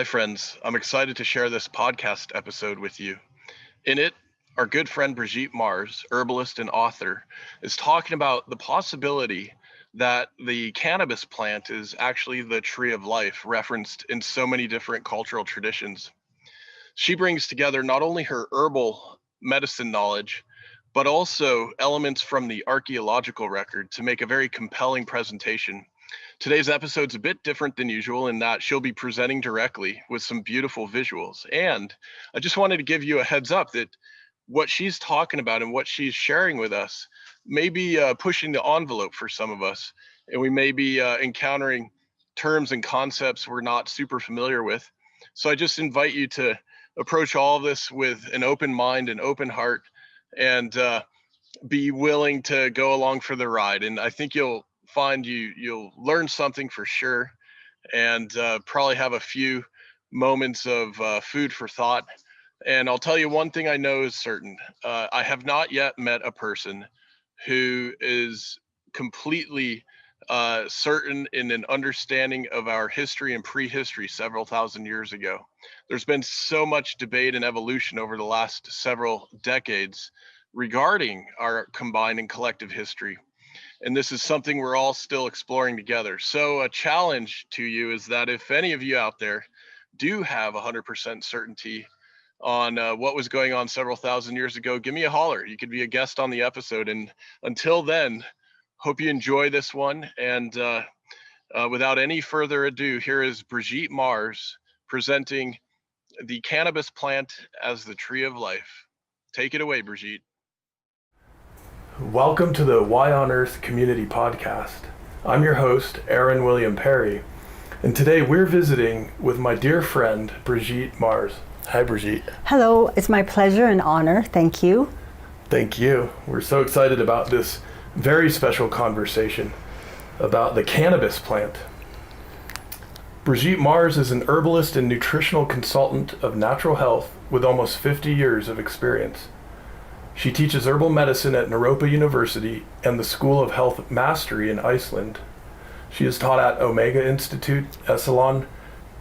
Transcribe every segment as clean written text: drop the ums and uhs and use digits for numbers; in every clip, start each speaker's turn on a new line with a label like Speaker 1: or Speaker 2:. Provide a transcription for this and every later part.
Speaker 1: Hi, friends. I'm excited to share this podcast episode with you. In it, our good friend Brigitte Mars, herbalist and author, is talking about the possibility that the cannabis plant is actually the tree of life, referenced in so many different cultural traditions. She brings together not only her herbal medicine knowledge, but also elements from the archaeological record to make a very compelling presentation. Today's episode's a bit different than usual in that she'll be presenting directly with some beautiful visuals. And I just wanted to give you a heads up that what she's talking about and what she's sharing with us may be pushing the envelope for some of us. And we may be encountering terms and concepts we're not super familiar with. So I just invite you to approach all of this with an open mind and open heart and be willing to go along for the ride. And I think you'll find you'll learn something for sure, and probably have a few moments of food for thought. And I'll tell you one thing I know is certain. I have not yet met a person who is completely certain in an understanding of our history and prehistory several thousand years ago. There's been so much debate and evolution over the last several decades regarding our combined and collective history. And this is something we're all still exploring together. So a challenge to you is that if any of you out there do have 100% certainty on what was going on several thousand years ago, give me a holler. You could be a guest on the episode. And until then, hope you enjoy this one. And without any further ado, here is Brigitte Mars presenting the cannabis plant as the tree of life. Take it away, Brigitte.
Speaker 2: Welcome to the Why on Earth Community Podcast. I'm your host, Aaron William Perry, and today we're visiting with my dear friend, Brigitte Mars. Hi, Brigitte.
Speaker 3: Hello, it's my pleasure and honor. Thank you.
Speaker 2: Thank you. We're so excited about this very special conversation about the cannabis plant. Brigitte Mars is an herbalist and nutritional consultant of natural health with almost 50 years of experience. She teaches herbal medicine at Europa University and the School of Health Mastery in Iceland. She is taught at Omega Institute, Esalen,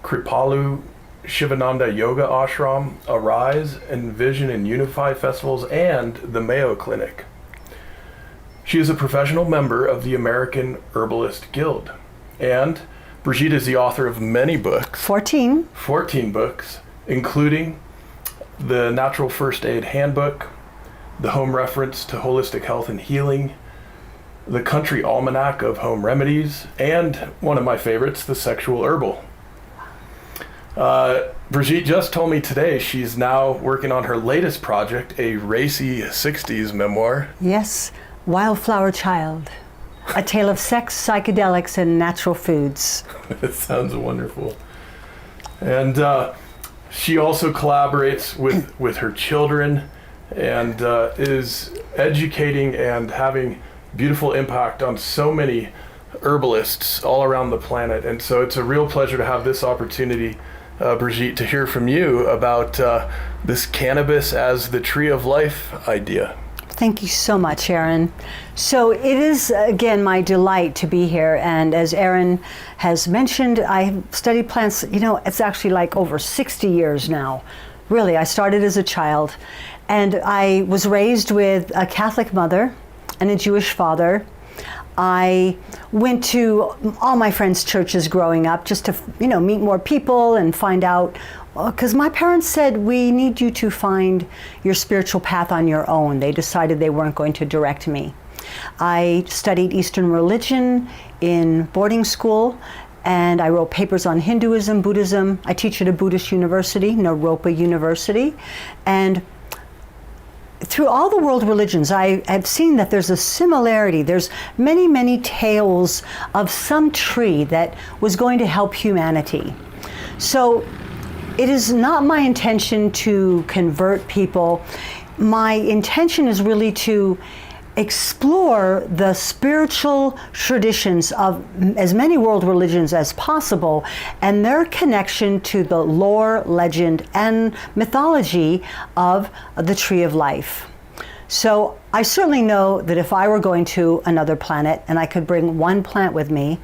Speaker 2: Kripalu, Shivananda Yoga Ashram, Arise, Envision and Unify festivals, and the Mayo Clinic. She is a professional member of the American Herbalist Guild. And Brigitte is the author of many books.
Speaker 3: 14
Speaker 2: books, including the Natural First Aid Handbook, the Home Reference to Holistic Health and Healing, the Country Almanac of Home Remedies, and one of my favorites, the Sexual Herbal. Brigitte just told me today she's now working on her latest project, a racy 60s memoir.
Speaker 3: Yes, Wildflower Child, a tale of sex, psychedelics, and natural foods.
Speaker 2: It sounds wonderful. And she also collaborates with her children and is educating and having beautiful impact on so many herbalists all around the planet. And so it's a real pleasure to have this opportunity, Brigitte, to hear from you about this cannabis as the tree of life idea.
Speaker 3: Thank you so much, Aaron. So it is, again, my delight to be here. And as Aaron has mentioned, I've studied plants, it's actually like over 60 years now. Really, I started as a child. And I was raised with a Catholic mother and a Jewish father. I went to all my friends' churches growing up just to, meet more people and find out, because my parents said, we need you to find your spiritual path on your own. They decided they weren't going to direct me. I studied Eastern religion in boarding school, and I wrote papers on Hinduism, Buddhism. I teach at a Buddhist university, Europa University, and through all the world religions, I have seen that there's a similarity. There's many, many tales of some tree that was going to help humanity. So it is not my intention to convert people. My intention is really to explore the spiritual traditions of as many world religions as possible and their connection to the lore, legend, and mythology of the Tree of Life. So I certainly know that if I were going to another planet and I could bring one plant with me,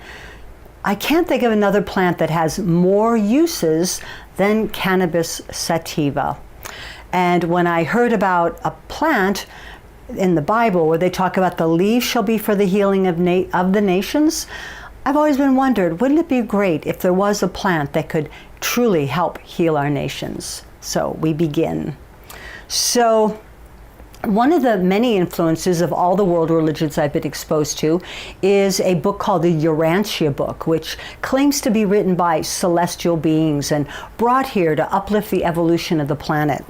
Speaker 3: I can't think of another plant that has more uses than cannabis sativa. And when I heard about a plant in the Bible where they talk about the leaves shall be for the healing of the nations, I've always been wondered, wouldn't it be great if there was a plant that could truly help heal our nations? So we begin. So one of the many influences of all the world religions I've been exposed to is a book called the Urantia book, which claims to be written by celestial beings and brought here to uplift the evolution of the planet.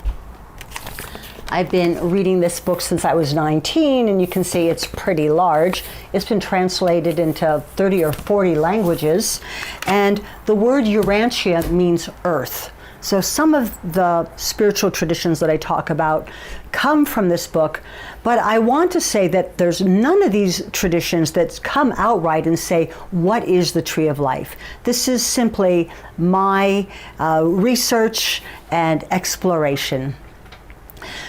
Speaker 3: I've been reading this book since I was 19, and you can see it's pretty large. It's been translated into 30 or 40 languages, and the word Urantia means earth. So some of the spiritual traditions that I talk about come from this book, but I want to say that there's none of these traditions that come outright and say, what is the tree of life? This is simply my research and exploration.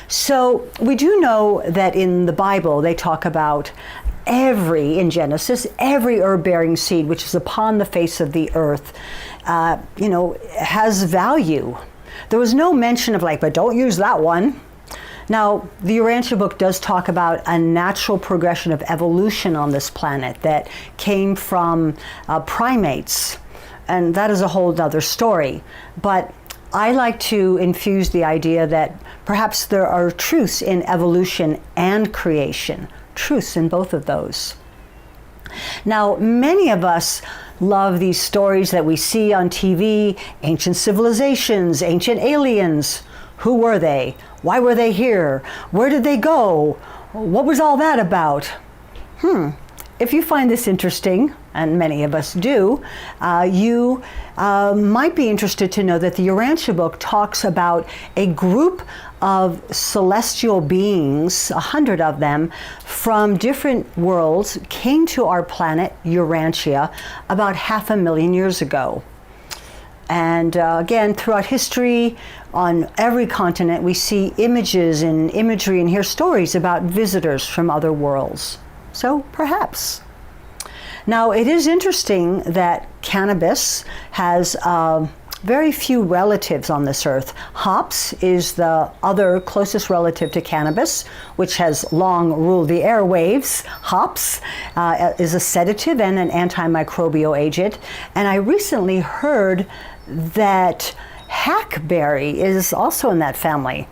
Speaker 3: So we do know that in the Bible they talk about in Genesis, every herb-bearing seed which is upon the face of the earth, has value. There was no mention of but don't use that one. Now, the Urantia book does talk about a natural progression of evolution on this planet that came from primates, and that is a whole other story. But I like to infuse the idea that perhaps there are truths in evolution and creation, truths in both of those. Now, many of us love these stories that we see on TV, ancient civilizations, ancient aliens. Who were they? Why were they here? Where did they go? What was all that about? If you find this interesting, and many of us do, you might be interested to know that the Urantia book talks about a group of celestial beings, 100 of them, from different worlds, came to our planet, Urantia, about 500,000 years ago. And again, throughout history, on every continent, we see images and imagery and hear stories about visitors from other worlds. So perhaps. Now, it is interesting that cannabis has very few relatives on this earth. Hops is the other closest relative to cannabis, which has long ruled the airwaves. Hops is a sedative and an antimicrobial agent. And I recently heard that hackberry is also in that family.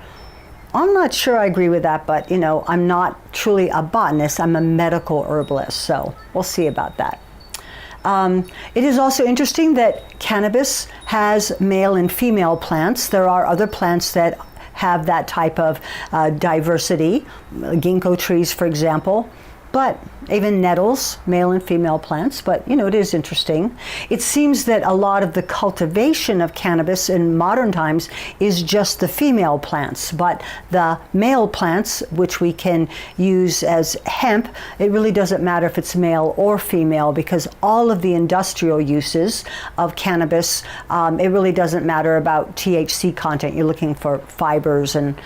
Speaker 3: I'm not sure I agree with that, but I'm not truly a botanist, I'm a medical herbalist, so we'll see about that. It is also interesting that cannabis has male and female plants. There are other plants that have that type of diversity, ginkgo trees, for example, but even nettles, male and female plants, but it is interesting. It seems that a lot of the cultivation of cannabis in modern times is just the female plants, but the male plants, which we can use as hemp, it really doesn't matter if it's male or female, because all of the industrial uses of cannabis, it really doesn't matter about THC content. You're looking for fibers and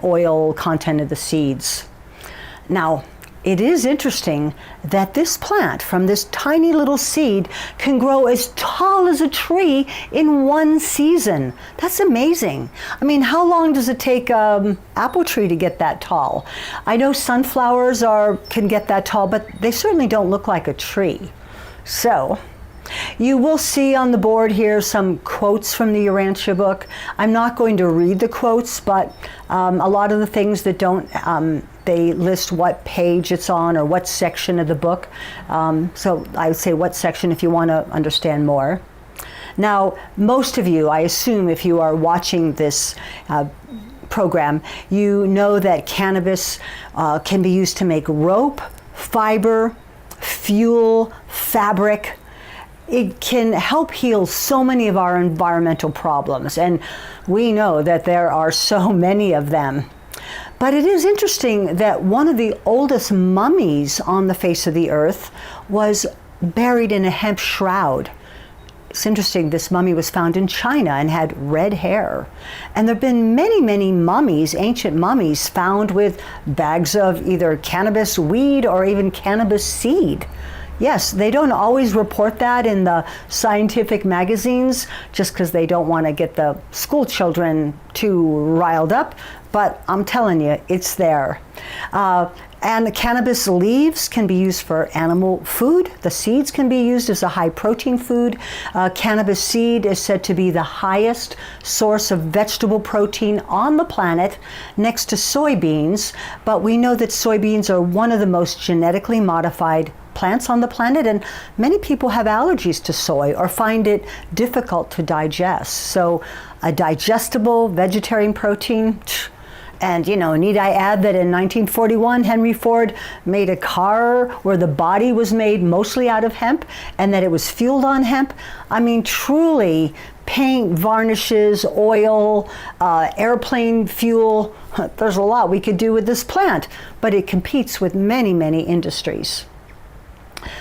Speaker 3: oil content of the seeds. Now, it is interesting that this plant from this tiny little seed can grow as tall as a tree in one season. That's amazing. I mean, how long does it take an apple tree to get that tall? I know sunflowers can get that tall, but they certainly don't look like a tree. So, you will see on the board here some quotes from the Urantia book. I'm not going to read the quotes, but a lot of the things that don't, they list what page it's on or what section of the book. So I would say what section if you want to understand more. Now, most of you, I assume if you are watching this program, you know that cannabis can be used to make rope, fiber, fuel, fabric. It can help heal so many of our environmental problems, and we know that there are so many of them. But it is interesting that one of the oldest mummies on the face of the earth was buried in a hemp shroud. It's interesting, this mummy was found in China and had red hair. And there have been many, many mummies, ancient mummies, found with bags of either cannabis weed or even cannabis seed. Yes, they don't always report that in the scientific magazines just because they don't want to get the school children too riled up, but I'm telling you, it's there. And the cannabis leaves can be used for animal food. The seeds can be used as a high protein food. Cannabis seed is said to be the highest source of vegetable protein on the planet next to soybeans. But we know that soybeans are one of the most genetically modified plants on the planet, and many people have allergies to soy or find it difficult to digest. So a digestible vegetarian protein. And, need I add that in 1941, Henry Ford made a car where the body was made mostly out of hemp and that it was fueled on hemp? I mean, truly, paint, varnishes, oil, airplane fuel, there's a lot we could do with this plant, but it competes with many, many industries.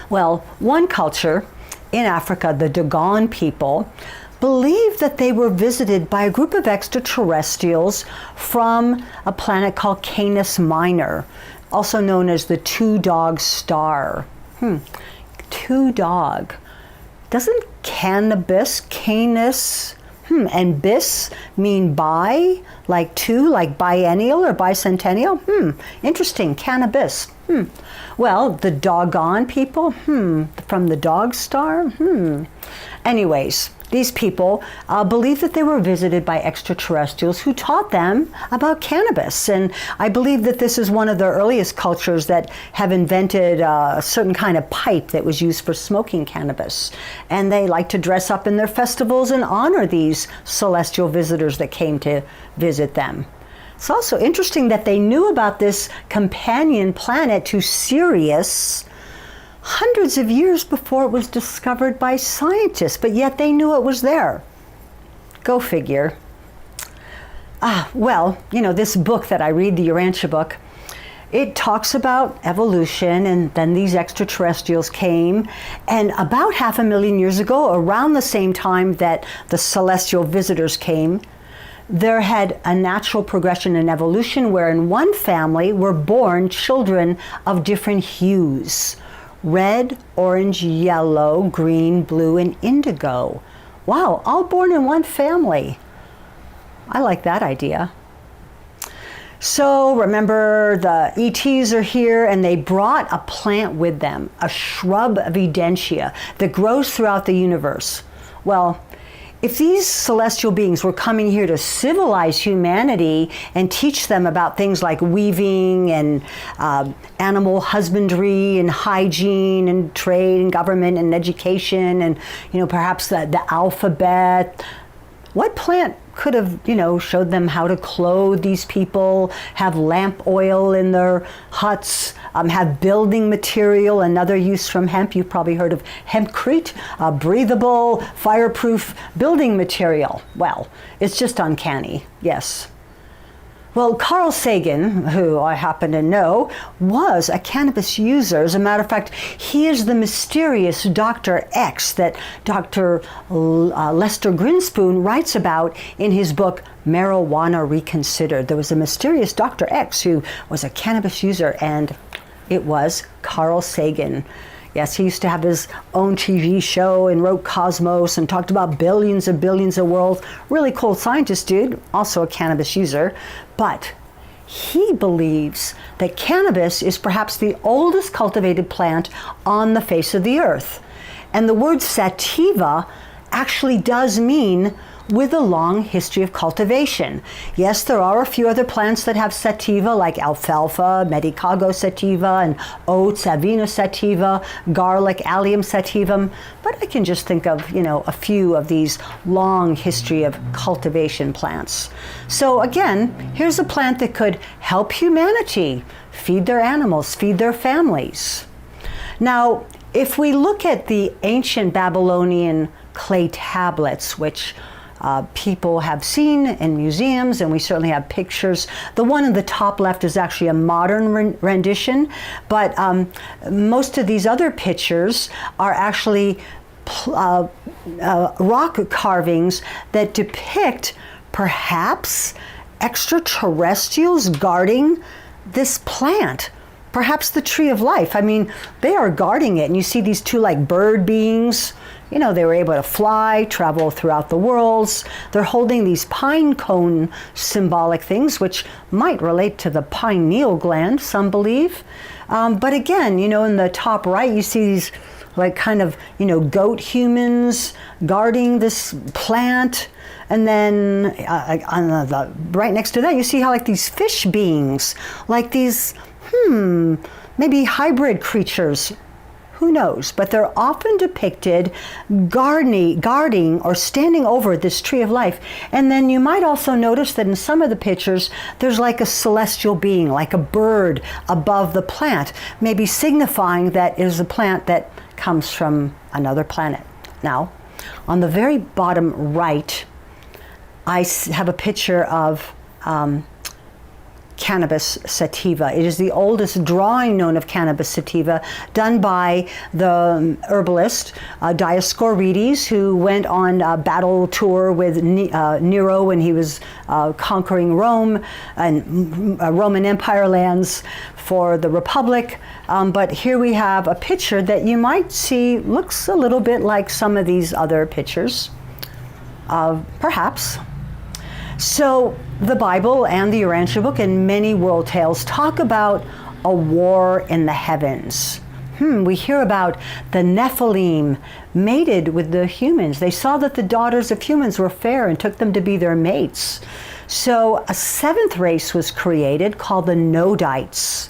Speaker 3: Well, one culture in Africa, the Dogon people, believed that they were visited by a group of extraterrestrials from a planet called Canis Minor, also known as the two-dog star. Two-dog. Doesn't cannabis, canis, and bis mean bi, like two, like biennial or bicentennial? Interesting, cannabis. Well, the Dogon people, from the dog star? Anyways, these people believed that they were visited by extraterrestrials who taught them about cannabis. And I believe that this is one of the earliest cultures that have invented a certain kind of pipe that was used for smoking cannabis. And they like to dress up in their festivals and honor these celestial visitors that came to visit them. It's also interesting that they knew about this companion planet to Sirius hundreds of years before it was discovered by scientists, but yet they knew it was there. Go figure. This book that I read, the Urantia book, it talks about evolution, and then these extraterrestrials came, and about 500,000 years ago, around the same time that the celestial visitors came, there had a natural progression in evolution where in one family were born children of different hues. Red, orange, yellow, green, blue, and indigo. Wow, all born in one family. I like that idea. So remember, the ETs are here and they brought a plant with them, a shrub of edentia that grows throughout the universe. Well, if these celestial beings were coming here to civilize humanity and teach them about things like weaving and animal husbandry and hygiene and trade and government and education and, perhaps the alphabet, what plant could have, showed them how to clothe these people, have lamp oil in their huts, have building material, another use from hemp. You've probably heard of hempcrete, breathable, fireproof building material. Well, it's just uncanny, yes. Well, Carl Sagan, who I happen to know, was a cannabis user. As a matter of fact, he is the mysterious Dr. X that Dr. Lester Grinspoon writes about in his book, Marijuana Reconsidered. There was a mysterious Dr. X who was a cannabis user, and it was Carl Sagan. Yes, he used to have his own TV show and wrote Cosmos and talked about billions and billions of worlds. Really cool scientist dude, also a cannabis user. But he believes that cannabis is perhaps the oldest cultivated plant on the face of the earth. And the word sativa actually does mean with a long history of cultivation. Yes, there are a few other plants that have sativa, like alfalfa, medicago sativa, and oats, avena sativa, garlic, allium sativum, but I can just think of, a few of these long history of cultivation plants. So again, here's a plant that could help humanity feed their animals, feed their families. Now, if we look at the ancient Babylonian clay tablets, which people have seen in museums, and we certainly have pictures. The one in the top left is actually a modern rendition, but most of these other pictures are actually rock carvings that depict perhaps extraterrestrials guarding this plant. perhaps the tree of life. I mean, they are guarding it, and you see these two like bird beings. You know, they were able to fly, travel throughout the worlds. They're holding these pine cone symbolic things, which might relate to the pineal gland, some believe. But again, you know, in the top right, you see these like kind of, you know, goat humans guarding this plant. And then right next to that, you see how like these fish beings, like these, maybe hybrid creatures. Who knows? But they're often depicted guarding or standing over this tree of life. And then you might also notice that in some of the pictures, there's like a celestial being, like a bird above the plant, maybe signifying that it is a plant that comes from another planet. Now, on the very bottom right, I have a picture of cannabis sativa. It is the oldest drawing known of cannabis sativa, done by the herbalist Dioscorides, who went on a battle tour with Nero when he was conquering Rome and Roman Empire lands for the Republic. But here we have a picture that you might see looks a little bit like some of these other pictures, perhaps. So the Bible and the Urantia book and many world tales talk about a war in the heavens. We hear about the Nephilim mated with the humans. They saw that the daughters of humans were fair and took them to be their mates. So a seventh race was created called the Nodites.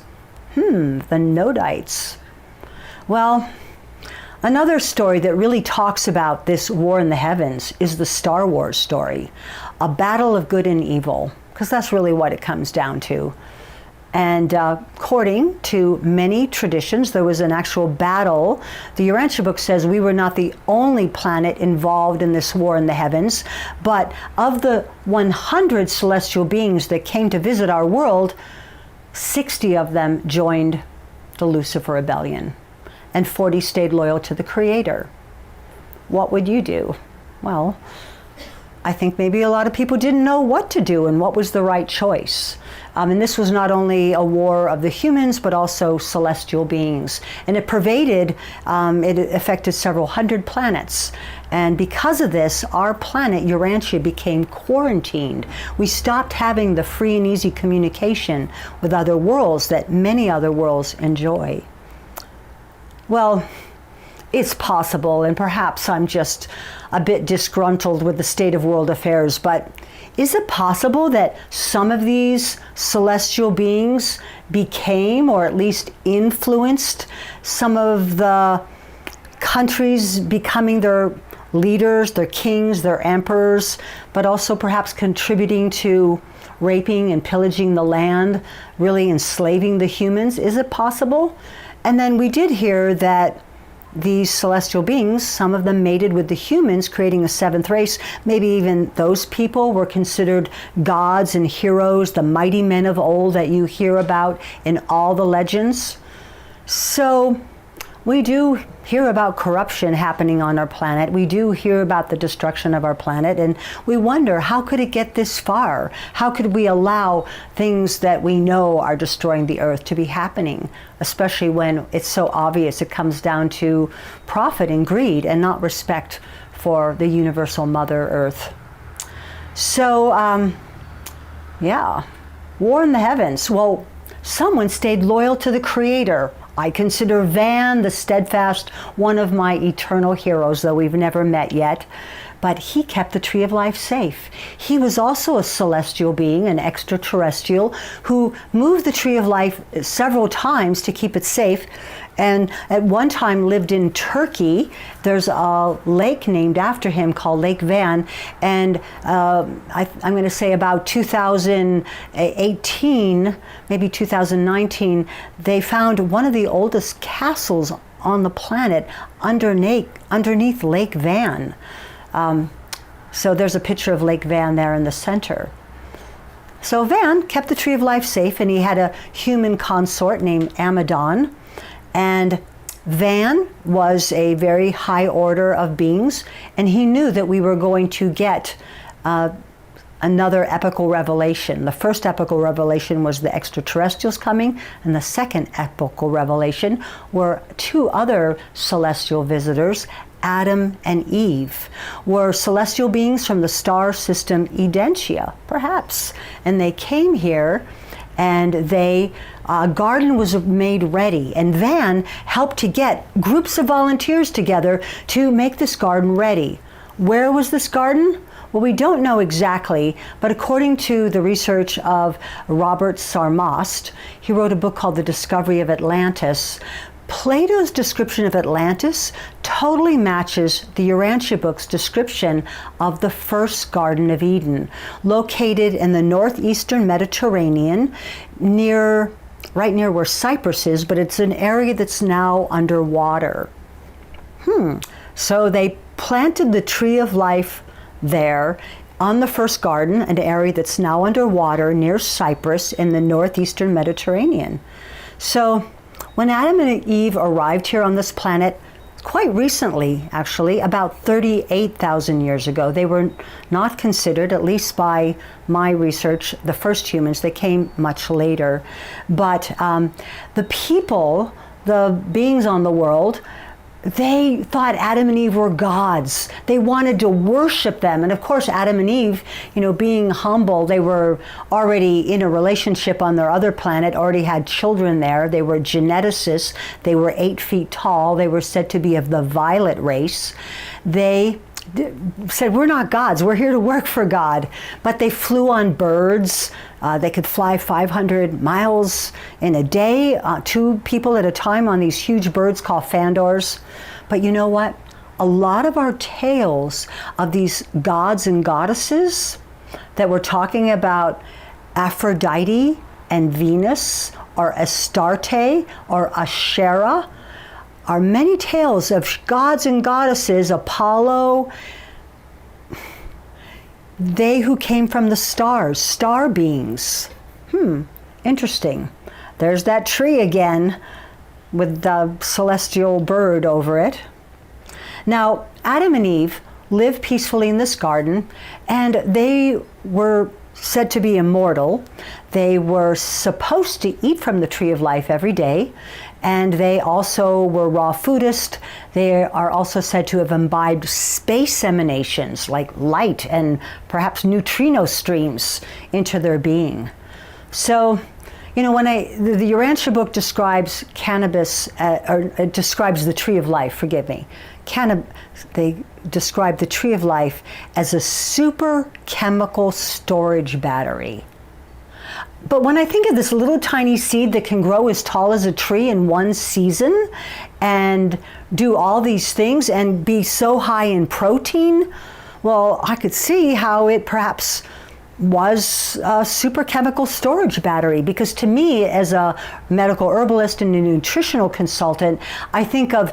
Speaker 3: The Nodites. Well, another story that really talks about this war in the heavens is the Star Wars story, a battle of good and evil, because that's really what it comes down to. And according to many traditions, there was an actual battle. The Urantia book says we were not the only planet involved in this war in the heavens, but of the 100 celestial beings that came to visit our world, 60 of them joined the Lucifer rebellion, and 40 stayed loyal to the Creator. What would you do? Well, I think maybe a lot of people didn't know what to do and what was the right choice. And this was not only a war of the humans, but also celestial beings. And it pervaded, it affected several hundred planets. And because of this, our planet, Urantia, became quarantined. We stopped having the free and easy communication with other worlds that many other worlds enjoy. Well, it's possible, and perhaps I'm just a bit disgruntled with the state of world affairs, but is it possible that some of these celestial beings became, or at least influenced, some of the countries becoming their leaders, their kings, their emperors, but also perhaps contributing to raping and pillaging the land, really enslaving the humans? Is it possible? And then we did hear that these celestial beings, some of them mated with the humans, creating a seventh race. Maybe even those people were considered gods and heroes, the mighty men of old that you hear about in all the legends. So we do hear about corruption happening on our planet. We do hear about the destruction of our planet, and we wonder, how could it get this far? How could we allow things that we know are destroying the earth to be happening, especially when it's so obvious it comes down to profit and greed and not respect for the universal Mother Earth? So, yeah, war in the heavens. Well, someone stayed loyal to the Creator. I consider Van the Steadfast one of my eternal heroes, though we've never met yet. But he kept the Tree of Life safe. He was also a celestial being, an extraterrestrial, who moved the Tree of Life several times to keep it safe. And at one time lived in Turkey. There's a lake named after him called Lake Van. And I'm going to say about 2018, maybe 2019, they found one of the oldest castles on the planet underneath Lake Van. So there's a picture of Lake Van there in the center. So Van kept the Tree of Life safe, and he had a human consort named Amadon. And Van was a very high order of beings, and he knew that we were going to get another epical revelation. The first epical revelation was the extraterrestrials coming, and the second epical revelation were two other celestial visitors, Adam and Eve, were celestial beings from the star system Edentia, perhaps. And they came here, and a garden was made ready, and Van helped to get groups of volunteers together to make this garden ready. Where was this garden? Well, we don't know exactly, but according to the research of Robert Sarmast, he wrote a book called The Discovery of Atlantis. Plato's description of Atlantis totally matches the Urantia book's description of the first Garden of Eden, located in the northeastern Mediterranean, right near where Cyprus is, but it's an area that's now underwater. So they planted the tree of life there on the first garden, an area that's now underwater near Cyprus in the northeastern Mediterranean. So when Adam and Eve arrived here on this planet, quite recently actually, about 38,000 years ago, they were not considered, at least by my research, the first humans. They came much later. But the people, the beings on the world, they thought Adam and Eve were gods. They wanted to worship them. And of course, Adam and Eve, being humble, they were already in a relationship on their other planet, already had children there. They were geneticists. They were 8 feet tall. They were said to be of the violet race. They said, we're not gods, we're here to work for God. But they flew on birds. They could fly 500 miles in a day, 2 people at a time on these huge birds called fandors. But you know what? A lot of our tales of these gods and goddesses that we're talking about, Aphrodite and Venus, or Astarte, or Asherah, are many tales of gods and goddesses, Apollo, they who came from the stars, star beings. Interesting. There's that tree again with the celestial bird over it. Now, Adam and Eve lived peacefully in this garden, and they were said to be immortal. They were supposed to eat from the tree of life every day, and they also were raw foodists. They are also said to have imbibed space emanations like light and perhaps neutrino streams into their being. So, when the Urantia book describes cannabis, or describes the tree of life, forgive me, they describe the tree of life as a super chemical storage battery. But when I think of this little tiny seed that can grow as tall as a tree in one season and do all these things and be so high in protein, well, I could see how it perhaps was a super chemical storage battery, because to me, as a medical herbalist and a nutritional consultant, I think of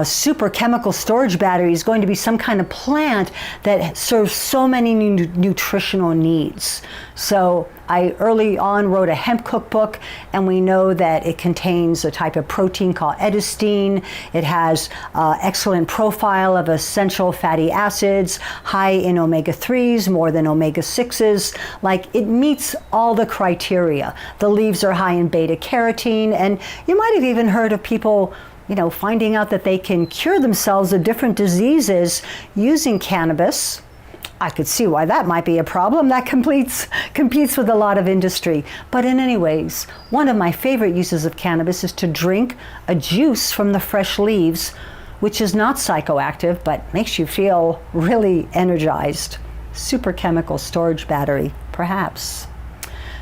Speaker 3: super chemical storage battery is going to be some kind of plant that serves so many nutritional needs. So I early on wrote a hemp cookbook, and we know that it contains a type of protein called edistine. It has excellent profile of essential fatty acids, high in omega-3s, more than omega-6s. Like, it meets all the criteria. The leaves are high in beta-carotene, and you might have even heard of people finding out that they can cure themselves of different diseases using cannabis. I could see why that might be a problem. That competes with a lot of industry. But in any ways, one of my favorite uses of cannabis is to drink a juice from the fresh leaves, which is not psychoactive, but makes you feel really energized. Super chemical storage battery, perhaps.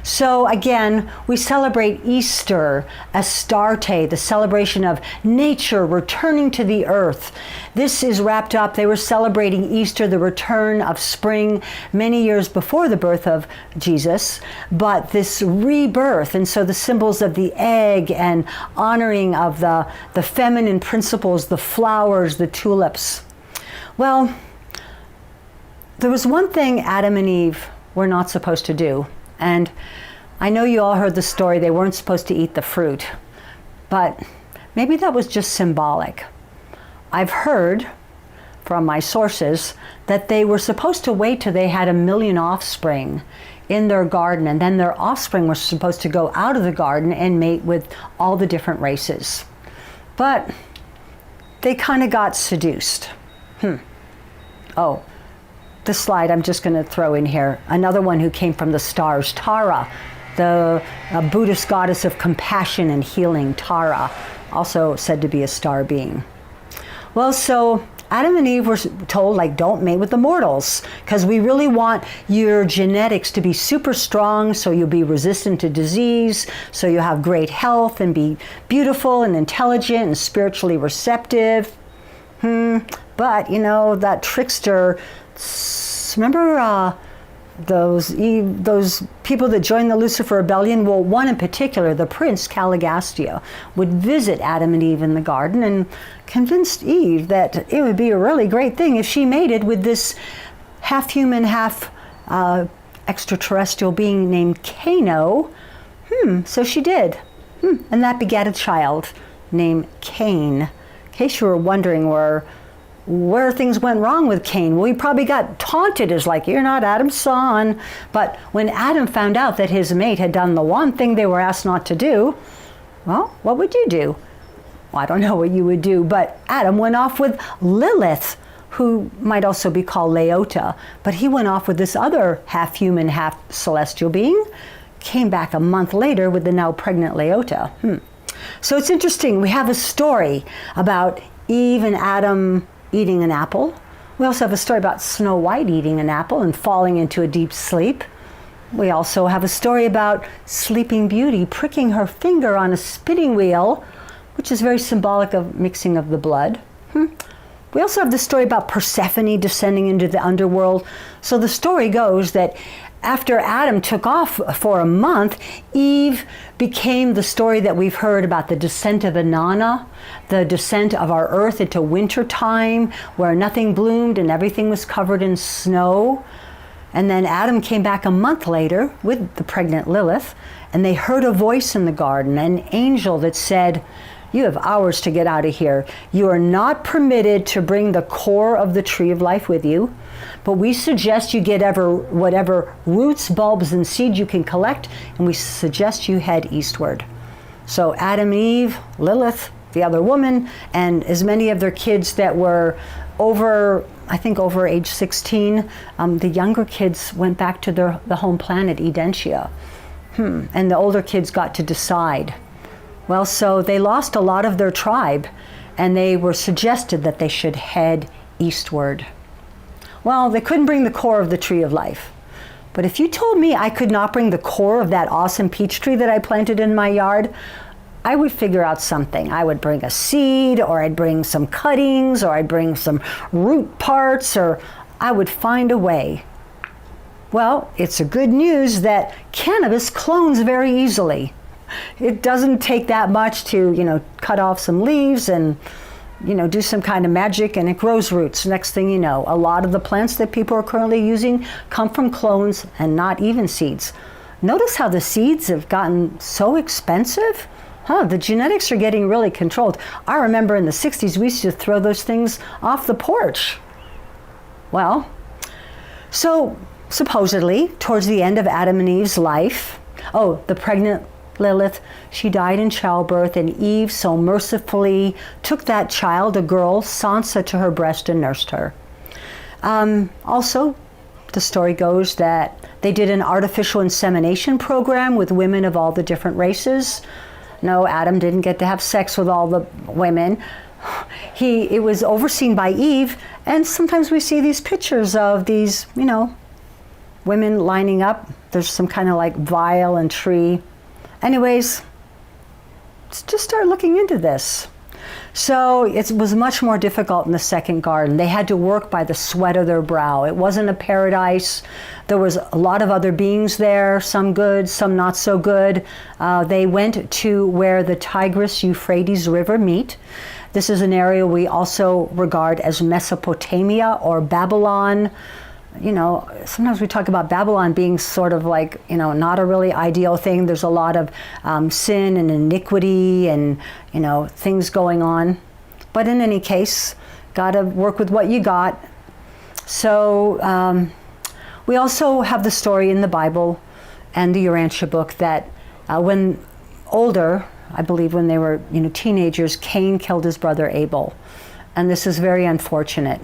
Speaker 3: So again, we celebrate Easter, Astarte, the celebration of nature returning to the earth. This is wrapped up. They were celebrating Easter, the return of spring, many years before the birth of Jesus, but this rebirth, and so the symbols of the egg and honoring of the feminine principles, the flowers, the tulips. Well, there was one thing Adam and Eve were not supposed to do. And I know you all heard the story, they weren't supposed to eat the fruit, but maybe that was just symbolic. I've heard from my sources that they were supposed to wait till they had 1 million offspring in their garden, and then their offspring was supposed to go out of the garden and mate with all the different races. But they kind of got seduced. Oh, this slide I'm just going to throw in here. Another one who came from the stars, Tara, the Buddhist goddess of compassion and healing, Tara, also said to be a star being. Well, so Adam and Eve were told, like, don't mate with the mortals, because we really want your genetics to be super strong so you'll be resistant to disease, so you'll have great health and be beautiful and intelligent and spiritually receptive. But, you know, that trickster, remember those people that joined the Lucifer Rebellion? Well, one in particular, the prince Caligastia, would visit Adam and Eve in the garden and convinced Eve that it would be a really great thing if she mated with this half human, half extraterrestrial being named Cano. So she did. And that begat a child named Cain. In case you were wondering where things went wrong with Cain, well, he probably got taunted as like, you're not Adam's son. But when Adam found out that his mate had done the one thing they were asked not to do, well, what would you do? Well, I don't know what you would do, but Adam went off with Lilith, who might also be called Leota, but he went off with this other half human, half celestial being, came back a month later with the now pregnant Leota. So it's interesting, we have a story about Eve and Adam eating an apple. We also have a story about Snow White eating an apple and falling into a deep sleep. We also have a story about Sleeping Beauty pricking her finger on a spinning wheel, which is very symbolic of mixing of the blood. We also have the story about Persephone descending into the underworld. So the story goes that after Adam took off for a month, Eve became the story that we've heard about the descent of Inanna, the descent of our earth into winter time, where nothing bloomed and everything was covered in snow. And then Adam came back a month later with the pregnant Lilith, and they heard a voice in the garden, an angel that said, you have hours to get out of here. You are not permitted to bring the core of the tree of life with you, but we suggest you get whatever roots, bulbs, and seeds you can collect, and we suggest you head eastward. So Adam and Eve, Lilith, the other woman, and as many of their kids that were over age 16, the younger kids went back to the home planet, Edentia. And the older kids got to decide. Well, so they lost a lot of their tribe, and they were suggested that they should head eastward. Well, they couldn't bring the core of the tree of life. But if you told me I could not bring the core of that awesome peach tree that I planted in my yard, I would figure out something. I would bring a seed, or I'd bring some cuttings, or I'd bring some root parts, or I would find a way. Well, it's a good news that cannabis clones very easily. It doesn't take that much to, cut off some leaves and, do some kind of magic, and it grows roots. Next thing you know, a lot of the plants that people are currently using come from clones and not even seeds. Notice how the seeds have gotten so expensive? The genetics are getting really controlled. I remember in the 60s, we used to throw those things off the porch. Well, so supposedly, towards the end of Adam and Eve's life, the pregnant Lilith, she died in childbirth, and Eve so mercifully took that child, a girl, Sansa, to her breast and nursed her. Also, the story goes that they did an artificial insemination program with women of all the different races. No, Adam didn't get to have sex with all the women. It was overseen by Eve, and sometimes we see these pictures of these, women lining up. There's some kind of like vial and tree. Anyways, let's just start looking into this. So it was much more difficult in the second garden. They had to work by the sweat of their brow. It wasn't a paradise. There was a lot of other beings there, some good, some not so good. They went to where the Tigris-Euphrates River meet. This is an area we also regard as Mesopotamia or Babylon. Sometimes we talk about Babylon being sort of like, not a really ideal thing. There's a lot of sin and iniquity and, things going on. But in any case, got to work with what you got. So we also have the story in the Bible and the Urantia book that when older, I believe when they were teenagers, Cain killed his brother Abel. And this is very unfortunate.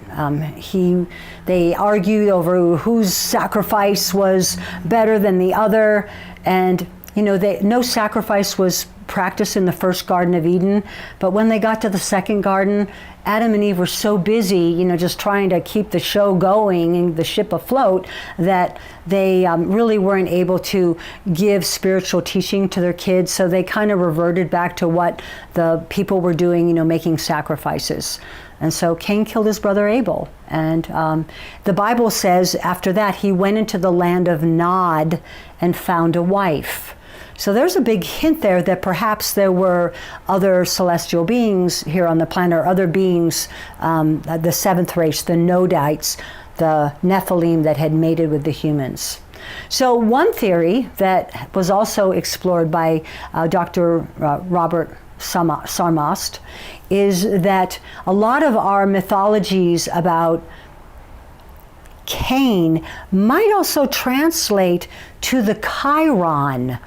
Speaker 3: They argued over whose sacrifice was better than the other, and no sacrifice was practiced in the first Garden of Eden. But when they got to the second garden, Adam and Eve were so busy, just trying to keep the show going and the ship afloat, that they really weren't able to give spiritual teaching to their kids. So they kind of reverted back to what the people were doing, making sacrifices. And so Cain killed his brother Abel. And the Bible says after that, he went into the land of Nod and found a wife. So there's a big hint there that perhaps there were other celestial beings here on the planet, or other beings, the seventh race, the Nodites, the Nephilim that had mated with the humans. So one theory that was also explored by Dr. Robert Sarmast is that a lot of our mythologies about Cain might also translate to the Chiron,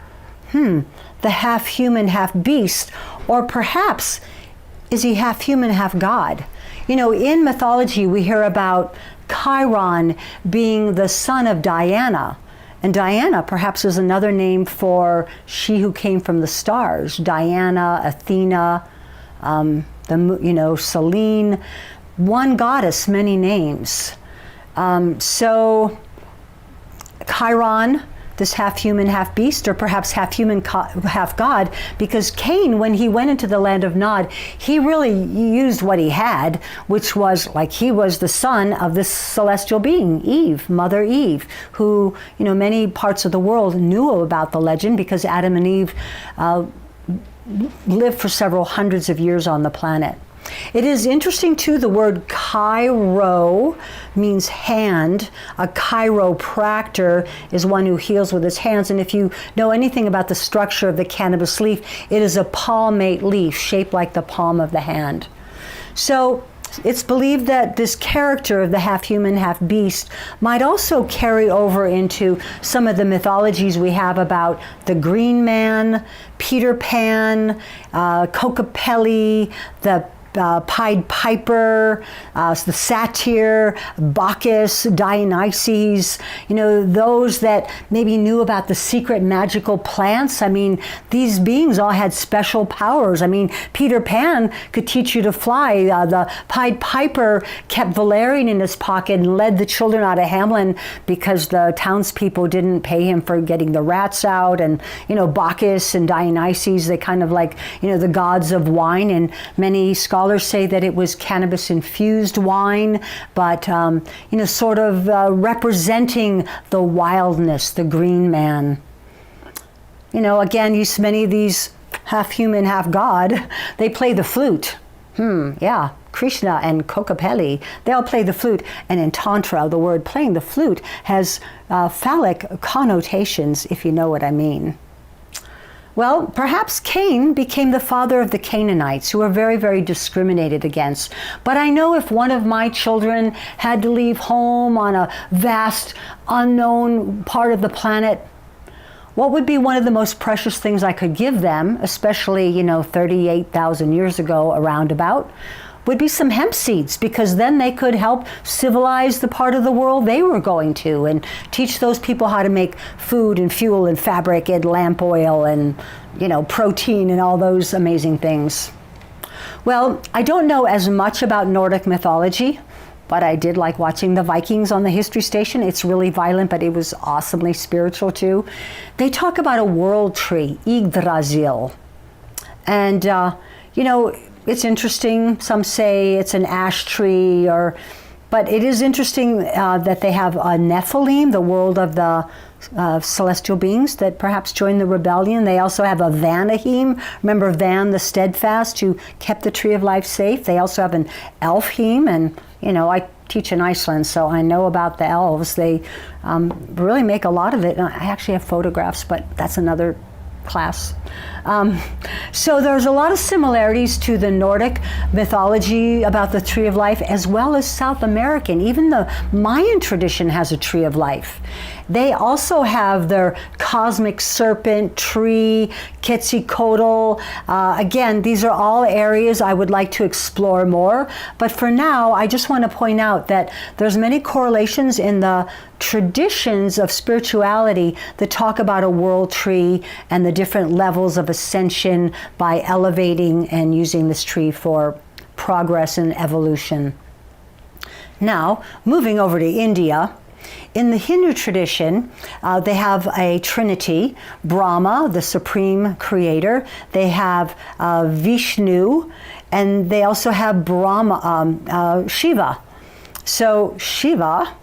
Speaker 3: the half human, half beast, or perhaps is he half human, half God? In mythology we hear about Chiron being the son of Diana, and Diana perhaps is another name for she who came from the stars. Diana, Athena, Selene, one goddess, many names. So Chiron, this half human, half beast, or perhaps half human, half God, because Cain, when he went into the land of Nod, he really used what he had, which was like he was the son of this celestial being, Eve, Mother Eve, who, many parts of the world knew about the legend because Adam and Eve lived for several hundreds of years on the planet. It is interesting too, the word chiro means hand. A chiropractor is one who heals with his hands. And if you know anything about the structure of the cannabis leaf, it is a palmate leaf shaped like the palm of the hand. So it's believed that this character of the half human, half beast might also carry over into some of the mythologies we have about the Green Man, Peter Pan, Kokopelli, the Pied Piper, the satyr, Bacchus, Dionysus, those that maybe knew about the secret magical plants. I mean, these beings all had special powers. I mean, Peter Pan could teach you to fly. The Pied Piper kept valerian in his pocket and led the children out of Hamelin because the townspeople didn't pay him for getting the rats out. And, Bacchus and Dionysus, they kind of like, the gods of wine, and many scholars say that it was cannabis infused wine, but sort of representing the wildness, the green man. Again, many of these half human, half God, they play the flute. Yeah, Krishna and Kokopelli, they all play the flute. And in Tantra, the word playing the flute has phallic connotations, if you know what I mean. Well, perhaps Cain became the father of the Canaanites, who were very, very discriminated against. But I know if one of my children had to leave home on a vast, unknown part of the planet, what would be one of the most precious things I could give them, especially, 38,000 years ago, around about, would be some hemp seeds, because then they could help civilize the part of the world they were going to and teach those people how to make food and fuel and fabric and lamp oil and, protein and all those amazing things. Well, I don't know as much about Nordic mythology, but I did like watching the Vikings on the History Station. It's really violent, but it was awesomely spiritual too. They talk about a world tree, Yggdrasil. And, it's interesting. Some say it's an ash tree, but it is interesting that they have a Nephilim, the world of the celestial beings that perhaps joined the rebellion. They also have a Vanahim. Remember Van, the steadfast, who kept the tree of life safe. They also have an Elfheim, and I teach in Iceland, so I know about the elves. They really make a lot of it. I actually have photographs, but that's another class. So there's a lot of similarities to the Nordic mythology about the tree of life, as well as South American. Even the Mayan tradition has a tree of life. They also have their cosmic serpent, tree, Quetzalcoatl. Again, these are all areas I would like to explore more. But for now, I just want to point out that there's many correlations in the traditions of spirituality that talk about a world tree and the different levels of ascension by elevating and using this tree for progress and evolution. Now, moving over to India. In the Hindu tradition, they have a trinity, Brahma, the supreme creator. They have Vishnu, and they also have Shiva. So Shiva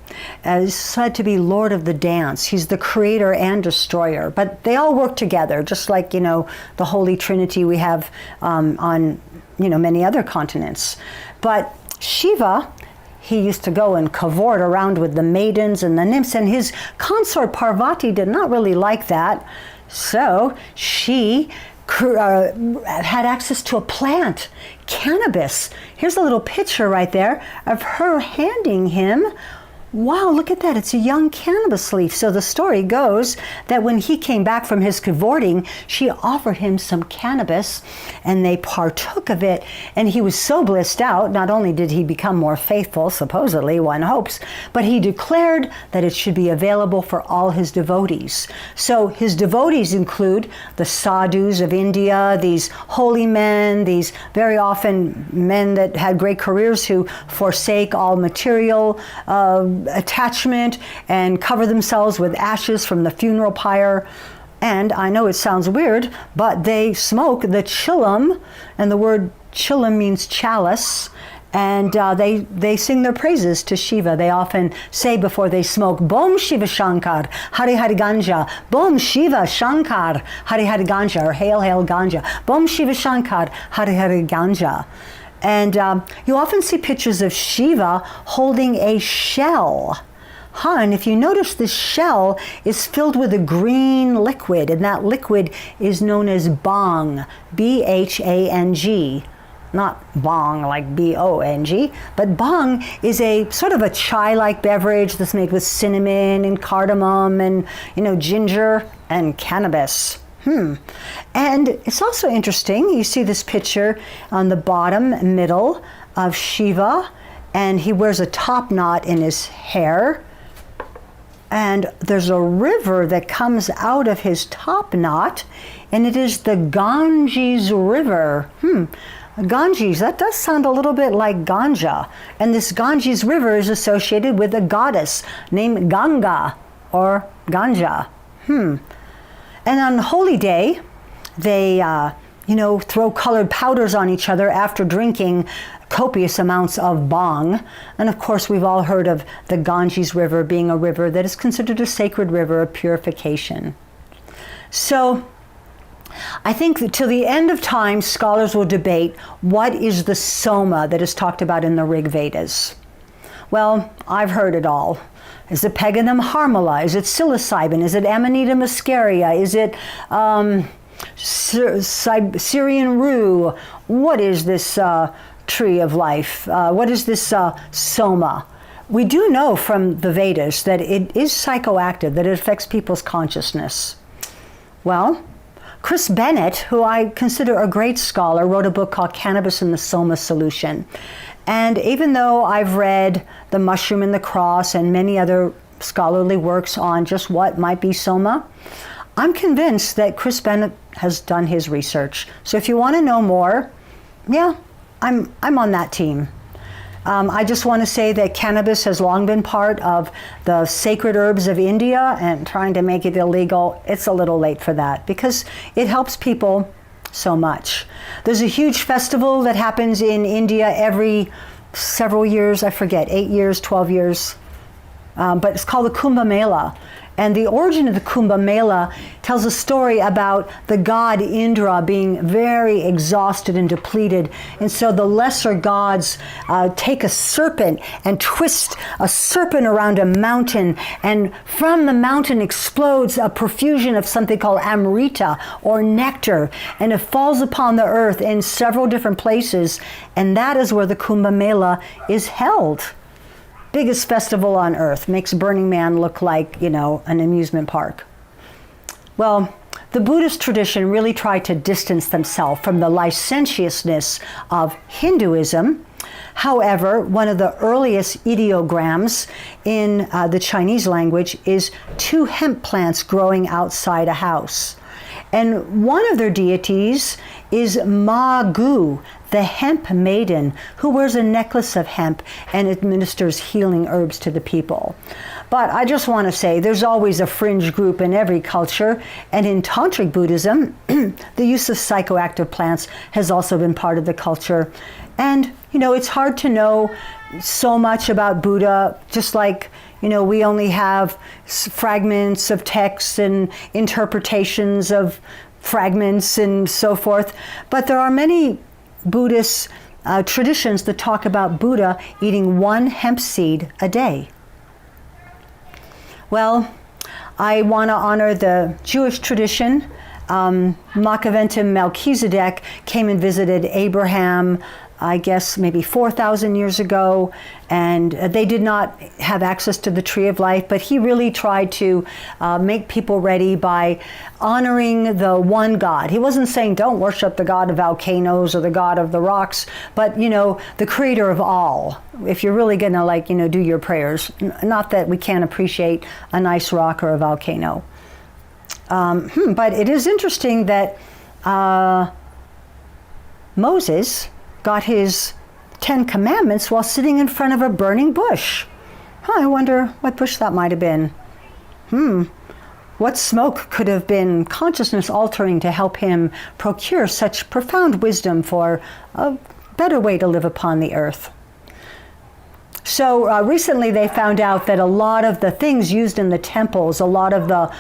Speaker 3: is said to be Lord of the dance. He's the creator and destroyer, but they all work together, just like, the Holy Trinity we have on, many other continents. But Shiva, he used to go and cavort around with the maidens and the nymphs, and his consort Parvati did not really like that. So she had access to a plant, cannabis. Here's a little picture right there of her handing him. Wow, look at that. It's a young cannabis leaf. So the story goes that when he came back from his cavorting, she offered him some cannabis and they partook of it. And he was so blissed out, not only did he become more faithful, supposedly, one hopes, but he declared that it should be available for all his devotees. So his devotees include the sadhus of India, these holy men, these very often men that had great careers who forsake all material attachment and cover themselves with ashes from the funeral pyre. And I know it sounds weird, but they smoke the chillum, and the word chillum means chalice, and they sing their praises to Shiva. They often say before they smoke, Bom Shiva Shankar, Hari Hari Ganja, Bom Shiva Shankar, Hari Hari Ganja, or Hail Hail Ganja, Bom Shiva Shankar, Hari Hari Ganja. And you often see pictures of Shiva holding a shell. And if you notice, this shell is filled with a green liquid, and that liquid is known as bhang, B-H-A-N-G. Not bong like B-O-N-G, but bhang is a sort of a chai-like beverage that's made with cinnamon and cardamom and, ginger and cannabis. And it's also interesting, you see this picture on the bottom middle of Shiva, and he wears a top knot in his hair, and there's a river that comes out of his top knot, and it is the Ganges River. Ganges, that does sound a little bit like ganja, and this Ganges River is associated with a goddess named Ganga or Ganja. And on Holy Day, they, throw colored powders on each other after drinking copious amounts of bhang. And of course, we've all heard of the Ganges River being a river that is considered a sacred river of purification. So I think that till the end of time, scholars will debate what is the soma that is talked about in the Rig Vedas. Well, I've heard it all. Is it Peganum harmala? Is it psilocybin? Is it Amanita muscaria? Is it Syrian rue? What is this tree of life? What is this soma? We do know from the Vedas that it is psychoactive, that it affects people's consciousness. Well, Chris Bennett, who I consider a great scholar, wrote a book called Cannabis and the Soma Solution. And even though I've read The Mushroom and the Cross and many other scholarly works on just what might be soma, I'm convinced that Chris Bennett has done his research. So if you want to know more, I'm on that team. I just want to say that cannabis has long been part of the sacred herbs of India, and trying to make it illegal, it's a little late for that because it helps people so much. There's a huge festival that happens in India every several years, I forget, 8 years, 12 years. but it's called the Kumbh Mela. And the origin of the Kumbh Mela tells a story about the god Indra being very exhausted and depleted. And so the lesser gods take a serpent and twist a serpent around a mountain. And from the mountain explodes a profusion of something called amrita, or nectar. And it falls upon the earth in several different places. And that is where the Kumbh Mela is held. Biggest festival on earth, makes Burning Man look like, an amusement park. Well, the Buddhist tradition really tried to distance themselves from the licentiousness of Hinduism. However, one of the earliest ideograms in the Chinese language is 2 hemp plants growing outside a house. And one of their deities is Ma Gu, the hemp maiden, who wears a necklace of hemp and administers healing herbs to the people. But I just want to say there's always a fringe group in every culture, and in Tantric Buddhism, the use of psychoactive plants has also been part of the culture. And, it's hard to know so much about Buddha, just like we only have fragments of texts and interpretations of fragments and so forth. But there are many Buddhist traditions that talk about Buddha eating 1 hemp seed a day. Well, I want to honor the Jewish tradition. Makaventim Melchizedek came and visited Abraham, I guess maybe 4,000 years ago, and they did not have access to the tree of life, but he really tried to make people ready by honoring the one God. He wasn't saying don't worship the God of volcanoes or the God of the rocks, but the creator of all. If you're really gonna do your prayers, not that we can't appreciate a nice rock or a volcano. But it is interesting that Moses got his 10 commandments while sitting in front of a burning bush. I wonder what bush that might have been. What smoke could have been consciousness altering to help him procure such profound wisdom for a better way to live upon the earth? So recently they found out that a lot of the things used in the temples, a lot of the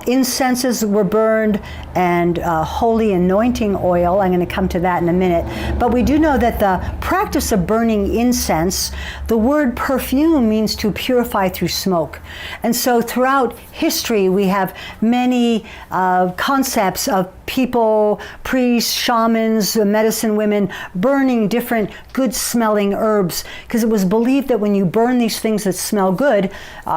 Speaker 3: incenses were burned, and holy anointing oil. I'm going to come to that in a minute. But we do know that the practice of burning incense, the word perfume means to purify through smoke. And so throughout history we have many concepts of people, priests, shamans, medicine women, burning different good-smelling herbs, because it was believed that when you burn these things that smell good,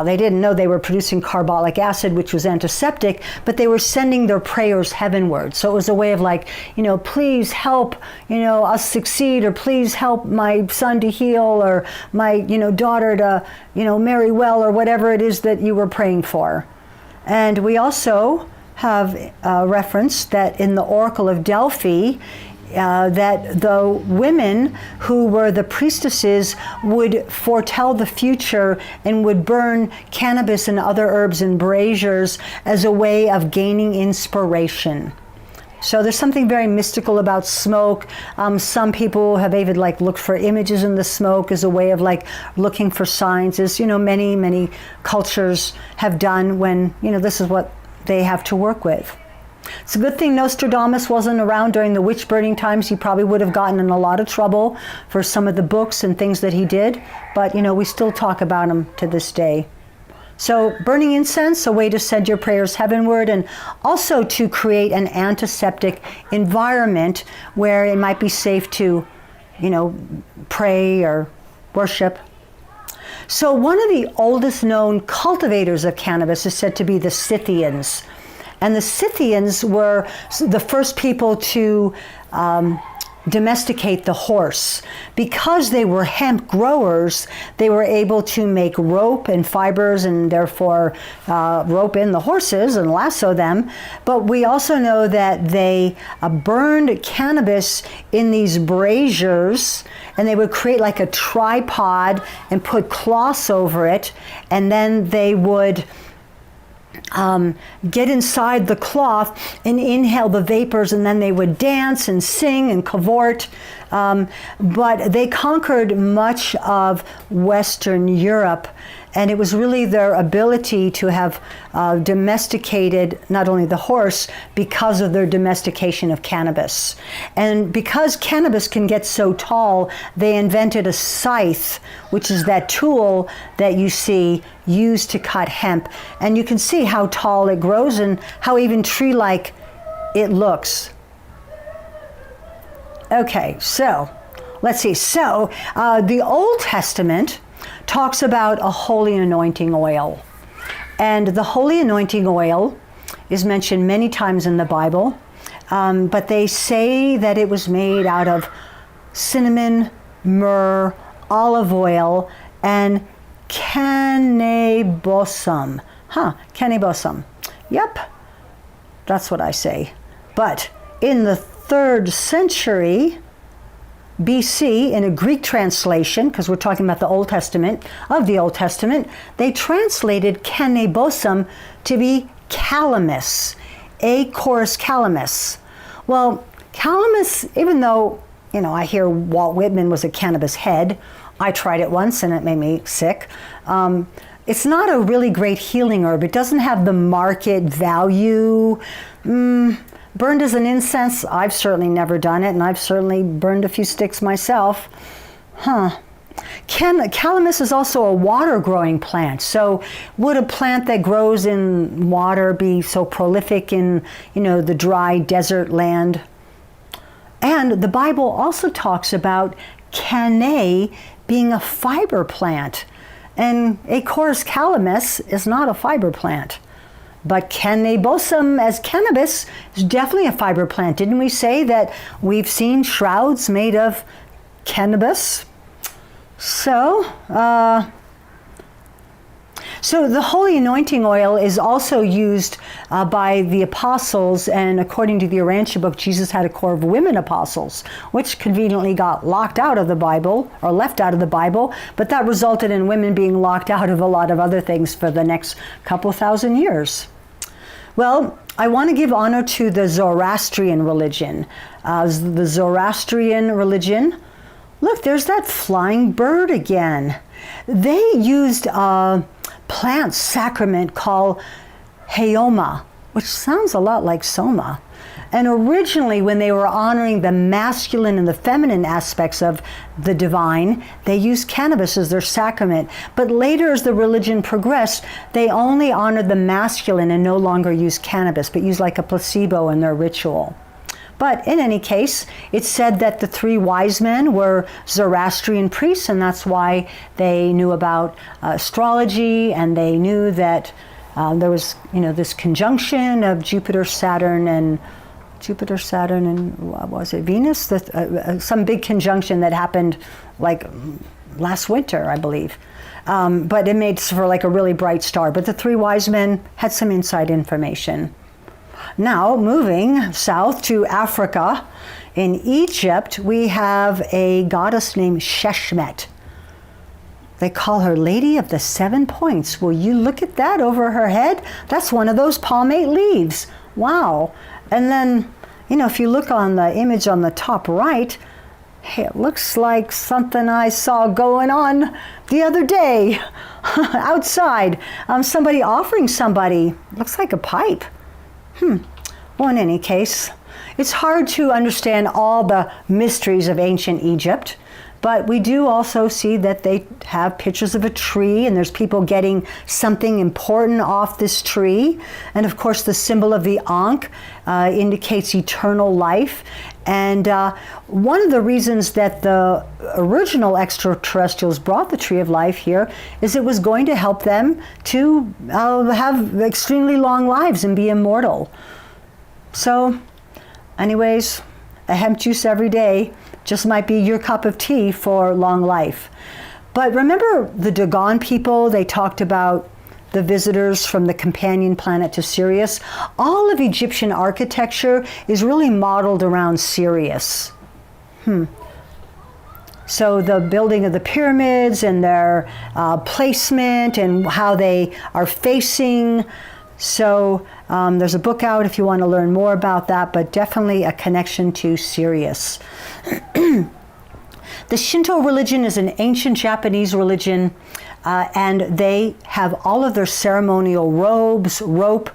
Speaker 3: they didn't know they were producing carbolic acid, which was antiseptic, but they were sending their prayers heavenward. So it was a way of please help, us succeed, or please help my son to heal, or my, daughter to, marry well, or whatever it is that you were praying for. And we also have reference that in the Oracle of Delphi, that the women who were the priestesses would foretell the future and would burn cannabis and other herbs in braziers as a way of gaining inspiration. So there's something very mystical about smoke. Some people have even looked for images in the smoke as a way of looking for signs, as many cultures have done when this is what they have to work with. It's a good thing Nostradamus wasn't around during the witch burning times. He probably would have gotten in a lot of trouble for some of the books and things that he did, but we still talk about him to this day. So burning incense, a way to send your prayers heavenward, and also to create an antiseptic environment where it might be safe to, pray or worship. So one of the oldest known cultivators of cannabis is said to be the Scythians. And the Scythians were the first people to domesticate the horse. Because they were hemp growers, they were able to make rope and fibers, and therefore rope in the horses and lasso them. But we also know that they burned cannabis in these braziers, and they would create a tripod and put cloths over it, and then they would get inside the cloth and inhale the vapors, and then they would dance and sing and cavort. But they conquered much of Western Europe, And it was really their ability to have domesticated not only the horse because of their domestication of cannabis. And because cannabis can get so tall, they invented a scythe, which is that tool that you see used to cut hemp. And you can see how tall it grows and how even tree-like it looks. Okay, so let's see. So the Old Testament talks about a holy anointing oil. And the holy anointing oil is mentioned many times in the Bible, but they say that it was made out of cinnamon, myrrh, olive oil, and cannabosum. Cannabosum. Yep, that's what I say. But in the 3rd century BC, in a Greek translation, because we're talking about the Old Testament, of the Old Testament, they translated cannabosum to be calamus, Acorus calamus. Well, calamus, even though, I hear Walt Whitman was a cannabis head, I tried it once and it made me sick. It's not a really great healing herb. It doesn't have the market value. Burned as an incense, I've certainly never done it, and I've certainly burned a few sticks myself. Calamus is also a water-growing plant. So would a plant that grows in water be so prolific in, the dry desert land? And the Bible also talks about canna being a fiber plant. And Acorus calamus is not a fiber plant. But cannabosum as cannabis is definitely a fiber plant. Didn't we say that we've seen shrouds made of cannabis? So the holy anointing oil is also used by the apostles, and according to the Urantia book, Jesus had a core of women apostles, which conveniently got locked out of the Bible, or left out of the Bible, but that resulted in women being locked out of a lot of other things for the next couple thousand years. Well, I want to give honor to the Zoroastrian religion. The Zoroastrian religion, look, there's that flying bird again. They used a plant sacrament called Hayoma, which sounds a lot like soma. And originally, when they were honoring the masculine and the feminine aspects of the divine, they used cannabis as their sacrament. But later, as the religion progressed, they only honored the masculine and no longer used cannabis, but used like a placebo in their ritual. But in any case, it's said that the 3 wise men were Zoroastrian priests, and that's why they knew about astrology, and they knew that there was, this conjunction of Jupiter, Saturn, and what was it, Venus? Some big conjunction that happened like last winter, I believe. But it made for like a really bright star. But the 3 wise men had some inside information. Now, moving south to Africa, in Egypt, we have a goddess named Sheshmet. They call her Lady of the 7 Points. Will you look at that over her head? That's one of those palmate leaves. Wow. And then, if you look on the image on the top right, it looks like something I saw going on the other day outside. Somebody offering somebody, looks like a pipe. Well, in any case, it's hard to understand all the mysteries of ancient Egypt, but we do also see that they have pictures of a tree, and there's people getting something important off this tree. And of course, the symbol of the Ankh indicates eternal life. And one of the reasons that the original extraterrestrials brought the tree of life here is it was going to help them to have extremely long lives and be immortal. So, anyways, a hemp juice every day just might be your cup of tea for long life. But remember the Dogon people, they talked about the visitors from the companion planet to Sirius. All of Egyptian architecture is really modeled around Sirius. So the building of the pyramids and their placement and how they are facing. So there's a book out if you want to learn more about that, but definitely a connection to Sirius. The Shinto religion is an ancient Japanese religion, and they have all of their ceremonial rope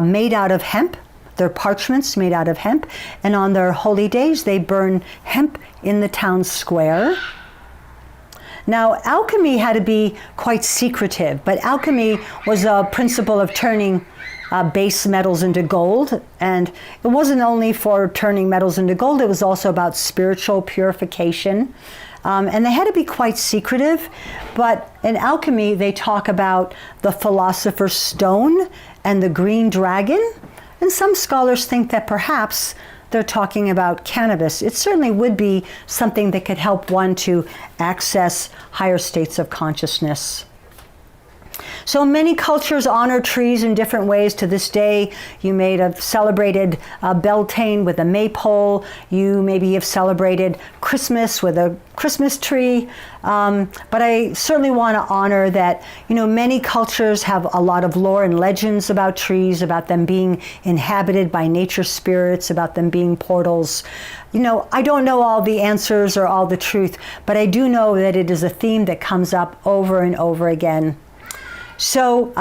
Speaker 3: made out of hemp. Their parchments made out of hemp, and on their holy days they burn hemp in the town square. Now, alchemy had to be quite secretive, but alchemy was a principle of turning base metals into gold, and it wasn't only for turning metals into gold, it was also about spiritual purification. And they had to be quite secretive, but in alchemy they talk about the philosopher's stone and the green dragon. And some scholars think that perhaps they're talking about cannabis. It certainly would be something that could help one to access higher states of consciousness. So many cultures honor trees in different ways. To this day, you may have celebrated Beltane with a maypole. You maybe have celebrated Christmas with a Christmas tree. But I certainly want to honor that, many cultures have a lot of lore and legends about trees, about them being inhabited by nature spirits, about them being portals. I don't know all the answers or all the truth, but I do know that it is a theme that comes up over and over again. So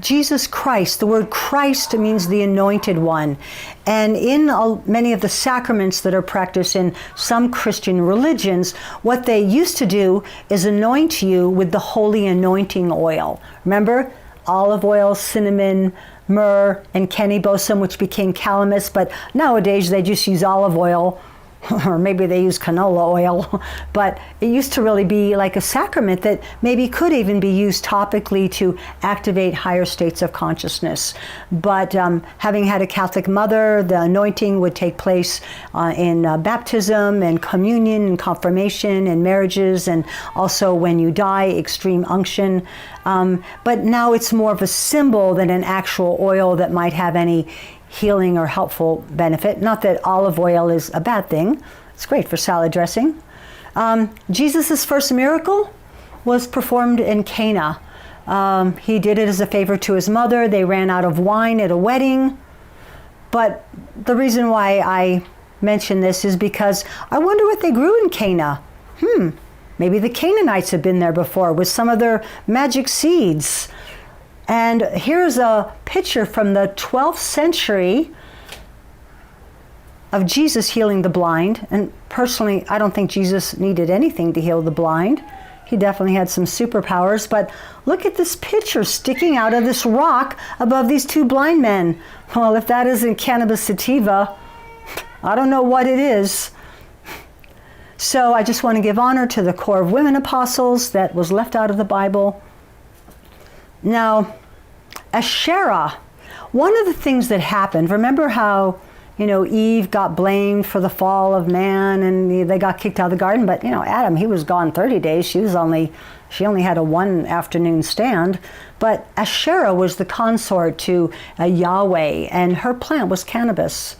Speaker 3: Jesus Christ, the word Christ means the anointed one. And in many of the sacraments that are practiced in some Christian religions, what they used to do is anoint you with the holy anointing oil. Remember? Olive oil, cinnamon, myrrh, and kennybosum, which became calamus. But nowadays they just use olive oil. Or maybe they use canola oil, but it used to really be like a sacrament that maybe could even be used topically to activate higher states of consciousness. But having had a Catholic mother, the anointing would take place in baptism and communion and confirmation and marriages, and also when you die, extreme unction. But now it's more of a symbol than an actual oil that might have any healing or helpful benefit. Not that olive oil is a bad thing. It's great for salad dressing. Jesus' first miracle was performed in Cana. He did it as a favor to his mother. They ran out of wine at a wedding. But the reason why I mention this is because I wonder what they grew in Cana. Maybe the Canaanites had been there before with some of their magic seeds. And here's a picture from the 12th century of Jesus healing the blind. And personally, I don't think Jesus needed anything to heal the blind. He definitely had some superpowers. But look at this picture sticking out of this rock above these two blind men. Well, if that isn't cannabis sativa, I don't know what it is. So I just want to give honor to the core of women apostles that was left out of the Bible. Now, Asherah, one of the things that happened, remember how, Eve got blamed for the fall of man and they got kicked out of the garden, but, Adam, he was gone 30 days. She only had a one afternoon stand. But Asherah was the consort to Yahweh, and her plant was cannabis.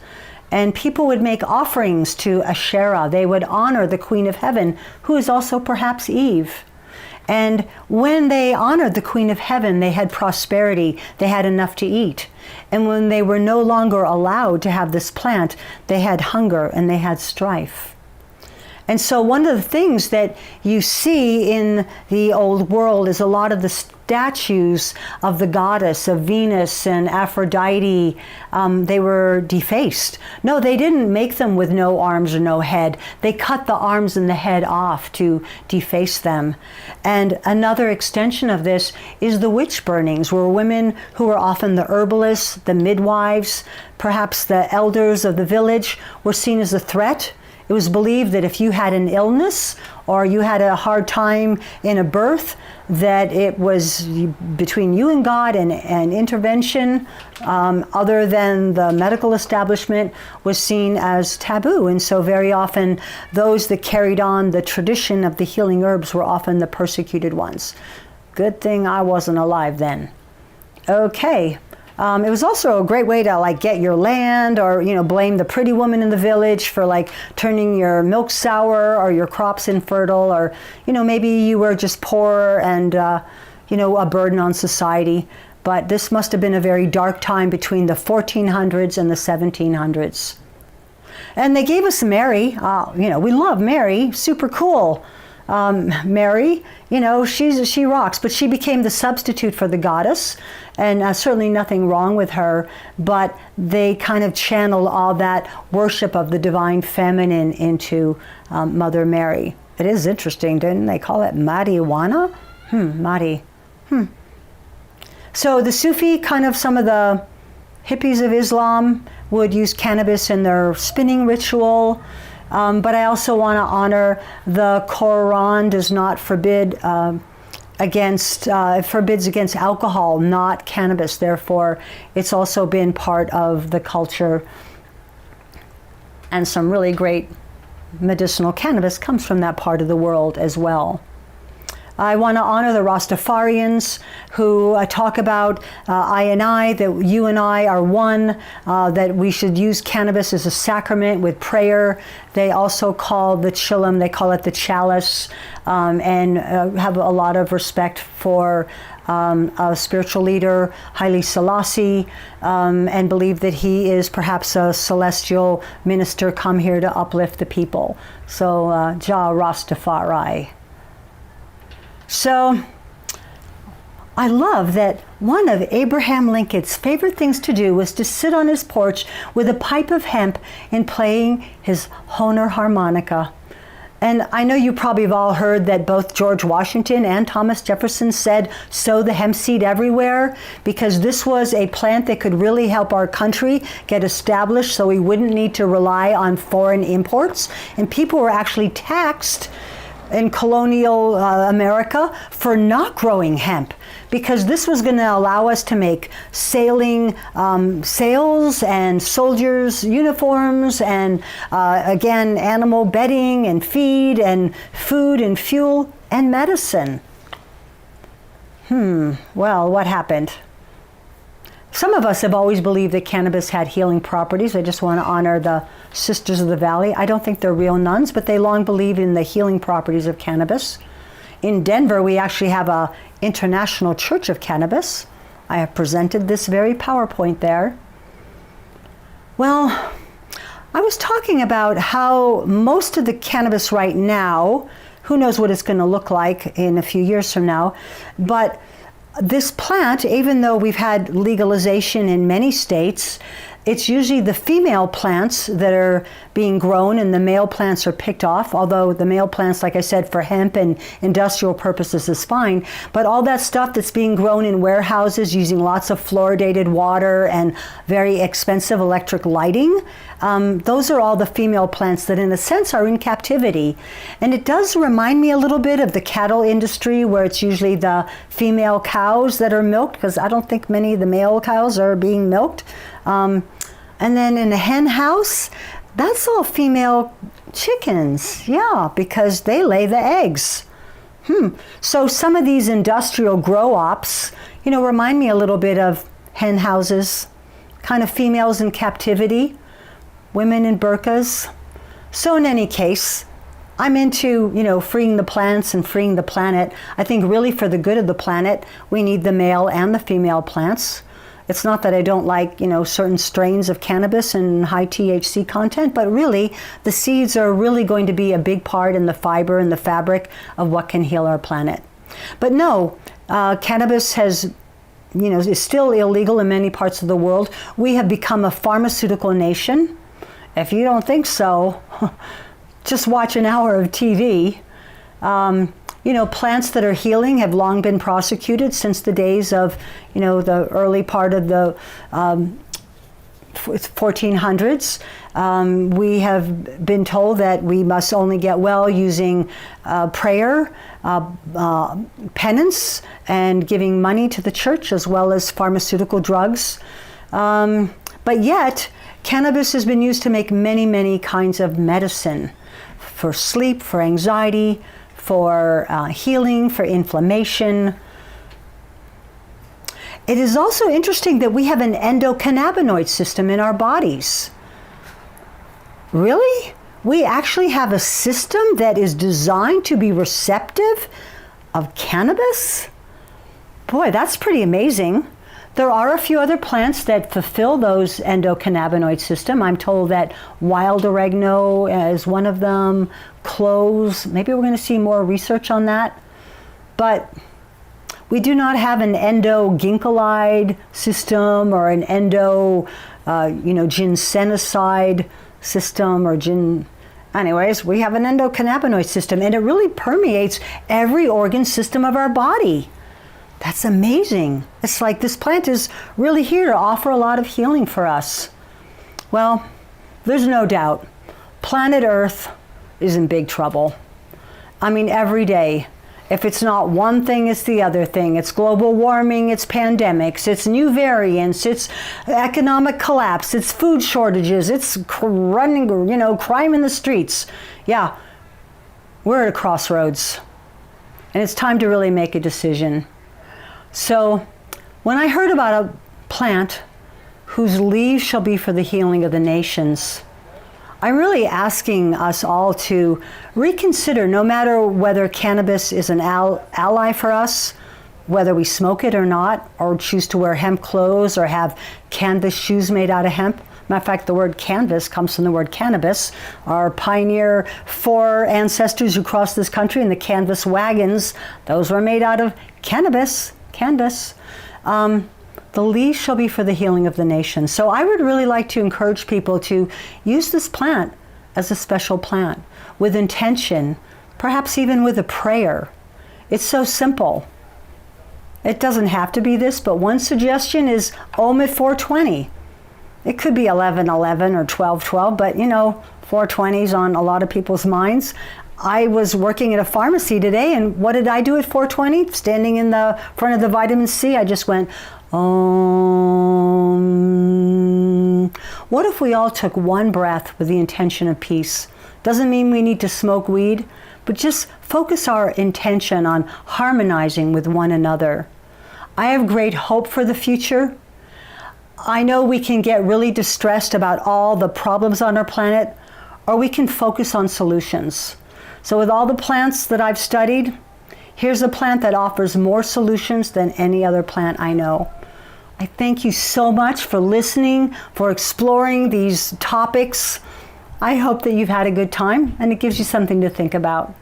Speaker 3: And people would make offerings to Asherah. They would honor the Queen of Heaven, who is also perhaps Eve. And when they honored the Queen of Heaven, they had prosperity, they had enough to eat. And when they were no longer allowed to have this plant, they had hunger and they had strife. And so one of the things that you see in the old world is a lot of the statues of the goddess, of Venus and Aphrodite, they were defaced. No, they didn't make them with no arms or no head. They cut the arms and the head off to deface them. And another extension of this is the witch burnings, where women who were often the herbalists, the midwives, perhaps the elders of the village, were seen as a threat. It was believed that if you had an illness or you had a hard time in a birth, that it was between you and God, and intervention other than the medical establishment was seen as taboo. And so very often those that carried on the tradition of the healing herbs were often the persecuted ones. Good thing I wasn't alive then. Okay. It was also a great way to get your land, or blame the pretty woman in the village for turning your milk sour or your crops infertile, or maybe you were just poor and a burden on society. But this must have been a very dark time between the 1400s and the 1700s. And they gave us Mary. We love Mary, super cool. Mary, she rocks, but she became the substitute for the goddess, and certainly nothing wrong with her, but they kind of channeled all that worship of the divine feminine into Mother Mary. It is interesting, didn't they call it marijuana? Mari. So the Sufi, kind of some of the hippies of Islam, would use cannabis in their spinning ritual. But I also want to honor the Quran does not forbid forbids against alcohol, not cannabis. Therefore, it's also been part of the culture. And some really great medicinal cannabis comes from that part of the world as well. I want to honor the Rastafarians who talk about I and I, that you and I are one, that we should use cannabis as a sacrament with prayer. They also call the chillum, they call it the chalice, and have a lot of respect for a spiritual leader, Haile Selassie, and believe that he is perhaps a celestial minister come here to uplift the people. So, Jah Rastafari. So, I love that one of Abraham Lincoln's favorite things to do was to sit on his porch with a pipe of hemp and playing his Honor harmonica. And I know you probably have all heard that both George Washington and Thomas Jefferson said, sow the hemp seed everywhere, because this was a plant that could really help our country get established so we wouldn't need to rely on foreign imports. And people were actually taxed in colonial America for not growing hemp, because this was going to allow us to make sails and soldiers' uniforms and again animal bedding and feed and food and fuel and medicine. Well, what happened? Some of us have always believed that cannabis had healing properties. I just want to honor the Sisters of the Valley. I don't think they're real nuns, but they long believed in the healing properties of cannabis. In Denver, we actually have a International Church of Cannabis. I have presented this very PowerPoint there. Well, I was talking about how most of the cannabis right now, who knows what it's going to look like in a few years from now, but this plant, even though we've had legalization in many states, it's usually the female plants that are being grown and the male plants are picked off, although the male plants, like I said, for hemp and industrial purposes is fine. But all that stuff that's being grown in warehouses using lots of fluoridated water and very expensive electric lighting, those are all the female plants that in a sense are in captivity. And it does remind me a little bit of the cattle industry, where it's usually the female cows that are milked, because I don't think many of the male cows are being milked. And then in a hen house, that's all female chickens, yeah, because they lay the eggs. So some of these industrial grow-ops, remind me a little bit of hen houses, kind of females in captivity, women in burqas. So in any case, I'm into, freeing the plants and freeing the planet. I think really for the good of the planet, we need the male and the female plants. It's not that I don't like, certain strains of cannabis and high THC content, but really the seeds are really going to be a big part in the fiber and the fabric of what can heal our planet. But no, cannabis has, is still illegal in many parts of the world. We have become a pharmaceutical nation. If you don't think so, just watch an hour of TV. Plants that are healing have long been prosecuted since the days of, the early part of the 1400s. We have been told that we must only get well using prayer, penance, and giving money to the church, as well as pharmaceutical drugs. But yet, cannabis has been used to make many, many kinds of medicine, for sleep, for anxiety, for healing, for inflammation. It is also interesting that we have an endocannabinoid system in our bodies. Really? We actually have a system that is designed to be receptive of cannabis? Boy, that's pretty amazing. There are a few other plants that fulfill those endocannabinoid system. I'm told that wild oregano is one of them, cloves. Maybe we're going to see more research on that. But we do not have an endoginkgolide system or an ginsenoside system or Anyways, we have an endocannabinoid system, and it really permeates every organ system of our body. That's amazing. It's like this plant is really here to offer a lot of healing for us. Well, there's no doubt, planet Earth is in big trouble. I mean, every day. If it's not one thing, it's the other thing. It's global warming, it's pandemics, it's new variants, it's economic collapse, it's food shortages, it's crime in the streets. Yeah, we're at a crossroads. And it's time to really make a decision. So, when I heard about a plant whose leaves shall be for the healing of the nations, I'm really asking us all to reconsider, no matter whether cannabis is an ally for us, whether we smoke it or not, or choose to wear hemp clothes or have canvas shoes made out of hemp. Matter of fact, the word canvas comes from the word cannabis. Our pioneer four ancestors who crossed this country in the canvas wagons, those were made out of cannabis. The leaves shall be for the healing of the nation. So I would really like to encourage people to use this plant as a special plant with intention, perhaps even with a prayer. It's so simple. It doesn't have to be this, but one suggestion is Om at 420. It could be 11:11 or 12:12, but 420 is on a lot of people's minds. I was working at a pharmacy today, and what did I do at 420? Standing in the front of the vitamin C, I just went, Om. What if we all took one breath with the intention of peace? Doesn't mean we need to smoke weed, but just focus our intention on harmonizing with one another. I have great hope for the future. I know we can get really distressed about all the problems on our planet, or we can focus on solutions. So with all the plants that I've studied, here's a plant that offers more solutions than any other plant I know. I thank you so much for listening, for exploring these topics. I hope that you've had a good time and it gives you something to think about.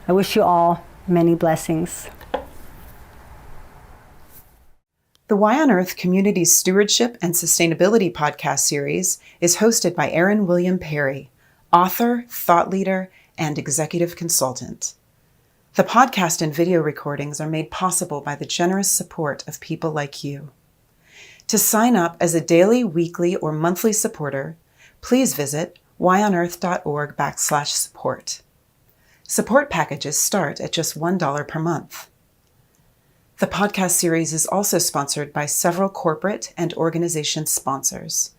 Speaker 3: I wish you all many blessings.
Speaker 4: The Why on Earth Community Stewardship and Sustainability podcast series is hosted by Aaron William Perry, author, thought leader, and executive consultant. The podcast and video recordings are made possible by the generous support of people like you. To sign up as a daily, weekly, or monthly supporter, please visit whyonearth.org/support. Support packages start at just $1 per month. The podcast series is also sponsored by several corporate and organization sponsors.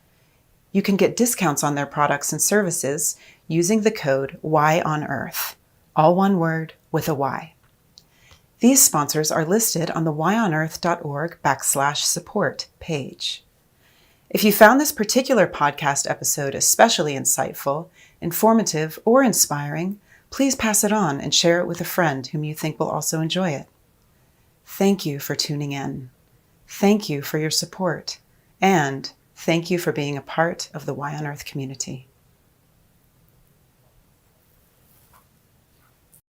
Speaker 4: You can get discounts on their products and services using the code WHYONEARTH, all one word with a Y. These sponsors are listed on the whyonearth.org/support page. If you found this particular podcast episode especially insightful, informative, or inspiring, please pass it on and share it with a friend whom you think will also enjoy it. Thank you for tuning in. Thank you for your support. And thank you for being a part of the Why on Earth community.